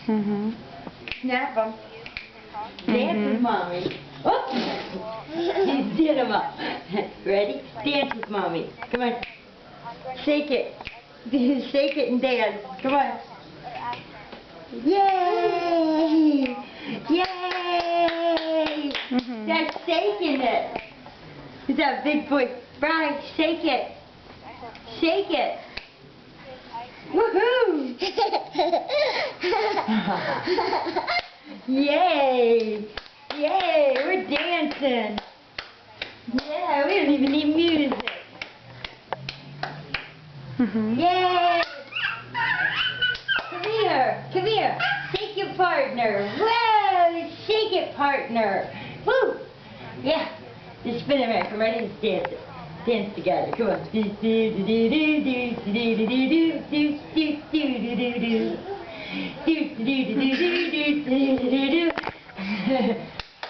Mhm. Snap them. Dance with mommy. Oops! You did them up. Ready? Dance with mommy. Come on. Shake it. Shake it and dance. Come on. Yay! Yay! That's shaking it. Is that big boy? Brian, shake it. Shake it. Woohoo! Yay! Yay! We're dancing. Yeah, we don't even need music. Yay! Come here. Come here. Shake your partner. Whoa! Shake it, partner. Woo! Yeah. Just spin it around. Come right in and dance it. Dance together. Come on. Do do do do do do do do do do do do do do do. Do do do do do do do do do.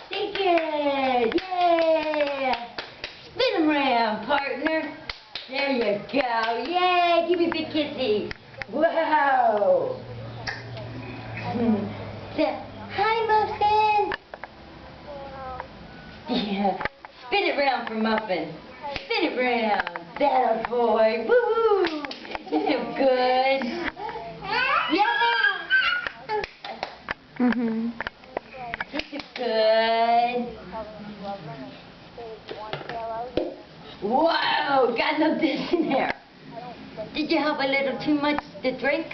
Shake it! Yeah! Spin 'em around, partner. There you go. Yay! Give me a big kissy. Wow! Hi, Muffin. Yeah. Spin it round for Muffin. Spin it round. That a boy. Woo-hoo! You feel good. Yeah! You feel good. Whoa! Got no dish in there. Did you have a little too much to drink?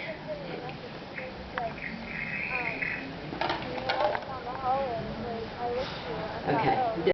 Okay.